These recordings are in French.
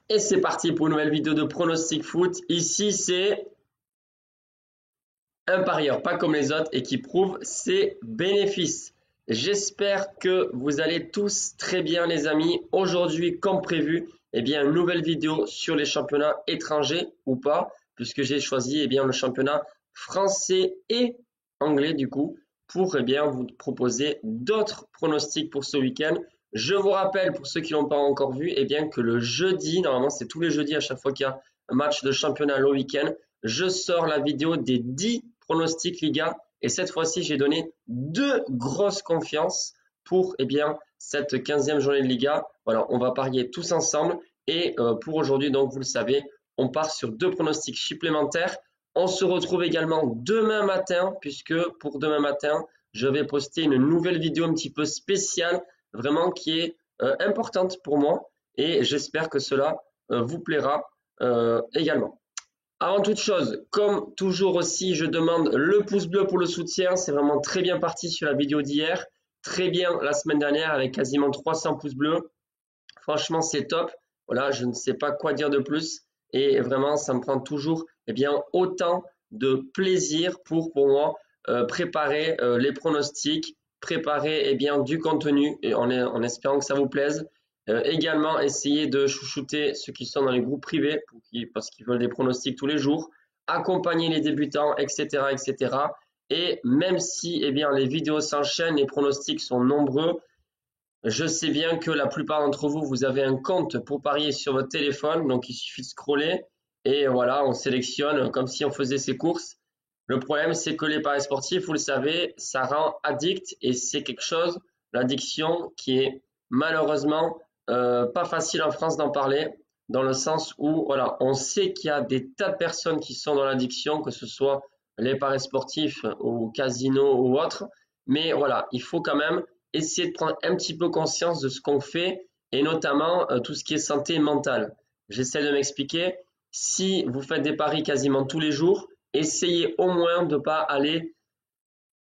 Et c'est parti pour une nouvelle vidéo de pronostic foot. Ici, c'est un parieur, pas comme les autres, et qui prouve ses bénéfices. J'espère que vous allez tous très bien, les amis. Aujourd'hui, comme prévu, une nouvelle vidéo sur les championnats étrangers ou pas, puisque j'ai choisi le championnat français et anglais du coup, pour vous proposer d'autres pronostics pour ce week-end. Je vous rappelle, pour ceux qui l'ont pas encore vu, que le jeudi, normalement c'est tous les jeudis à chaque fois qu'il y a un match de championnat le week-end, je sors la vidéo des 10 pronostics Liga. Et cette fois-ci, j'ai donné 2 grosses confiances pour cette 15e journée de Liga. Voilà, on va parier tous ensemble. Et pour aujourd'hui, donc vous le savez, on part sur 2 pronostics supplémentaires. On se retrouve également demain matin, puisque pour demain matin, je vais poster une nouvelle vidéo un petit peu spéciale, vraiment qui est importante pour moi. Et j'espère que cela vous plaira également. Avant toute chose, comme toujours aussi, je demande le pouce bleu pour le soutien. C'est vraiment très bien parti sur la vidéo d'hier. Très bien la semaine dernière avec quasiment 300 pouces bleus. Franchement, c'est top. Voilà, je ne sais pas quoi dire de plus. Et vraiment, ça me prend toujours autant de plaisir pour moi préparer les pronostics, préparer du contenu et en espérant que ça vous plaise. Également, essayer de chouchouter ceux qui sont dans les groupes privés parce qu'ils veulent des pronostics tous les jours, accompagner les débutants, etc., etc. Et même si les vidéos s'enchaînent, les pronostics sont nombreux, je sais bien que la plupart d'entre vous, vous avez un compte pour parier sur votre téléphone, donc il suffit de scroller et voilà, on sélectionne comme si on faisait ses courses. Le problème, c'est que les paris sportifs, vous le savez, ça rend addict et c'est quelque chose, l'addiction, qui est malheureusement pas facile en France d'en parler, dans le sens où voilà, on sait qu'il y a des tas de personnes qui sont dans l'addiction, que ce soit les paris sportifs ou casino ou autres, mais voilà, il faut quand même essayer de prendre un petit peu conscience de ce qu'on fait et notamment tout ce qui est santé mentale. J'essaie de m'expliquer. Si vous faites des paris quasiment tous les jours, essayez au moins de ne pas aller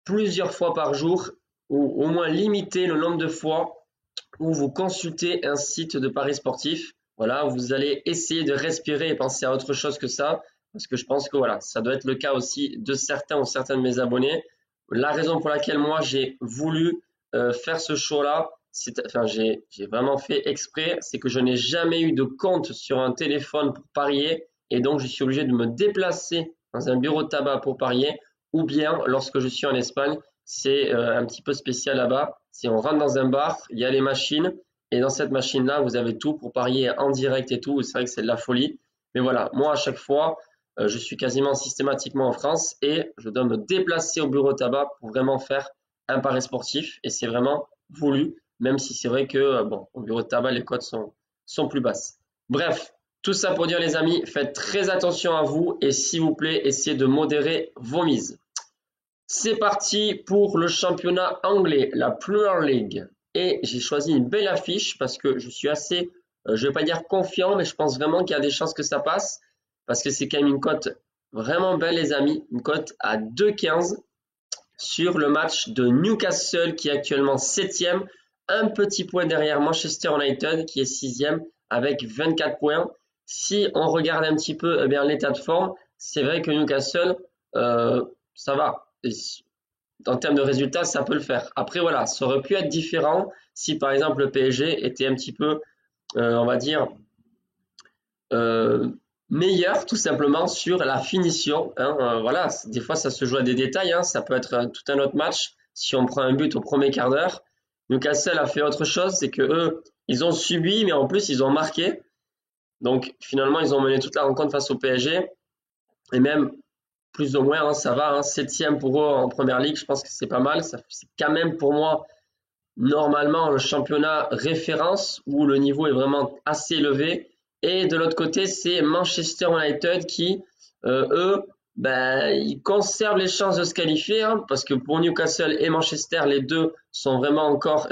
plusieurs fois par jour ou au moins limiter le nombre de fois où vous consultez un site de paris sportifs. Voilà, vous allez essayer de respirer et penser à autre chose que ça, parce que je pense que voilà, ça doit être le cas aussi de certains ou certains de mes abonnés. La raison pour laquelle moi j'ai voulu faire ce show-là, j'ai vraiment fait exprès, c'est que je n'ai jamais eu de compte sur un téléphone pour parier et donc je suis obligé de me déplacer dans un bureau de tabac pour parier ou bien lorsque je suis en Espagne, c'est un petit peu spécial là-bas. Si on rentre dans un bar, il y a les machines et dans cette machine-là, vous avez tout pour parier en direct et tout. C'est vrai que c'est de la folie. Mais voilà, moi à chaque fois, je suis quasiment systématiquement en France et je dois me déplacer au bureau de tabac pour vraiment faire un pari sportif et c'est vraiment voulu, même si c'est vrai que au bureau de tabac, les cotes sont plus basses. Bref, tout ça pour dire les amis, faites très attention à vous et s'il vous plaît, essayez de modérer vos mises. C'est parti pour le championnat anglais, la Premier League. Et j'ai choisi une belle affiche parce que je suis assez, je vais pas dire confiant, mais je pense vraiment qu'il y a des chances que ça passe parce que c'est quand même une cote vraiment belle les amis, une cote à 2,15 sur le match de Newcastle qui est actuellement 7e, un petit point derrière Manchester United qui est 6e avec 24 points. Si on regarde un petit peu l'état de forme, c'est vrai que Newcastle, ça va. En termes de résultats, ça peut le faire. Après, voilà, ça aurait pu être différent si, par exemple, le PSG était un petit peu, on va dire, meilleur, tout simplement, sur la finition. Voilà, des fois, ça se joue à des détails. Ça peut être tout un autre match si on prend un but au premier quart d'heure. Newcastle a fait autre chose, c'est que eux, ils ont subi, mais en plus, ils ont marqué. Donc, finalement, ils ont mené toute la rencontre face au PSG. Et même, plus ou moins, ça va, 7e pour eux en première ligue, je pense que c'est pas mal. C'est quand même pour moi, normalement, le championnat référence où le niveau est vraiment assez élevé. Et de l'autre côté, c'est Manchester United qui, eux, ils conservent les chances de se qualifier parce que pour Newcastle et Manchester, les deux sont vraiment encore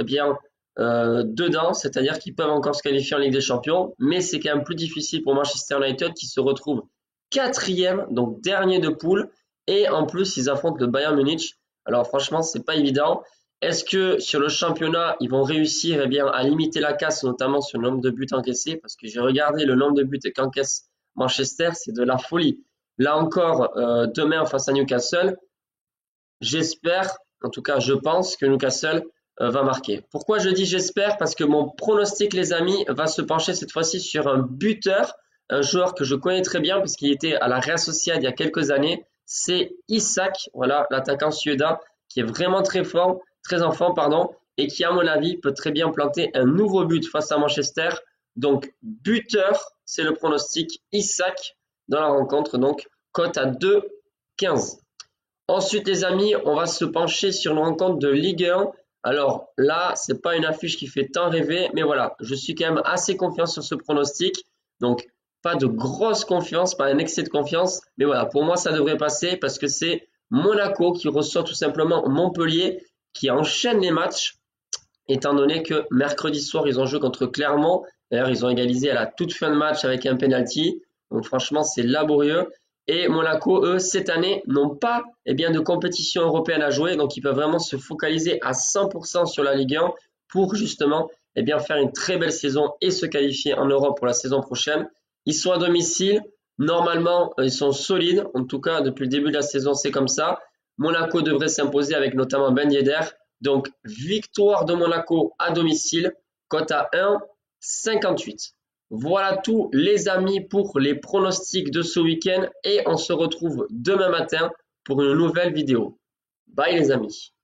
dedans, c'est-à-dire qu'ils peuvent encore se qualifier en Ligue des Champions. Mais c'est quand même plus difficile pour Manchester United qui se retrouve 4e, donc dernier de poule, et en plus ils affrontent le Bayern Munich. Alors franchement, c'est pas évident. Est-ce que sur le championnat, ils vont réussir à limiter la casse, notamment sur le nombre de buts encaissés? Parce que j'ai regardé le nombre de buts qu'encaisse Manchester, c'est de la folie. Là encore, demain face à Newcastle, j'espère, en tout cas je pense que Newcastle va marquer. Pourquoi je dis j'espère? Parce que mon pronostic, les amis, va se pencher cette fois-ci sur un buteur, un joueur que je connais très bien puisqu'il était à la Real Sociedad il y a quelques années. C'est Isak, voilà, l'attaquant suédois qui est vraiment très fort, très en forme, pardon, et qui, à mon avis, peut très bien planter un nouveau but face à Manchester. Donc, buteur, c'est le pronostic. Isak dans la rencontre, donc, cote à 2,15. Ensuite, les amis, on va se pencher sur une rencontre de Ligue 1. Alors là, c'est pas une affiche qui fait tant rêver, mais voilà, je suis quand même assez confiant sur ce pronostic. Donc, pas de grosse confiance, pas un excès de confiance, mais voilà, pour moi, ça devrait passer parce que c'est Monaco qui reçoit tout simplement Montpellier, qui enchaîne les matchs, étant donné que mercredi soir, ils ont joué contre Clermont. D'ailleurs, ils ont égalisé à la toute fin de match avec un penalty. Donc franchement, c'est laborieux. Et Monaco, eux, cette année, n'ont pas de compétition européenne à jouer. Donc, ils peuvent vraiment se focaliser à 100% sur la Ligue 1 pour justement faire une très belle saison et se qualifier en Europe pour la saison prochaine. Ils sont à domicile. Normalement, ils sont solides. En tout cas, depuis le début de la saison, c'est comme ça. Monaco devrait s'imposer avec notamment Ben Yedder. Donc, victoire de Monaco à domicile, cote à 1,58. Voilà tout les amis pour les pronostics de ce week-end et on se retrouve demain matin pour une nouvelle vidéo. Bye les amis.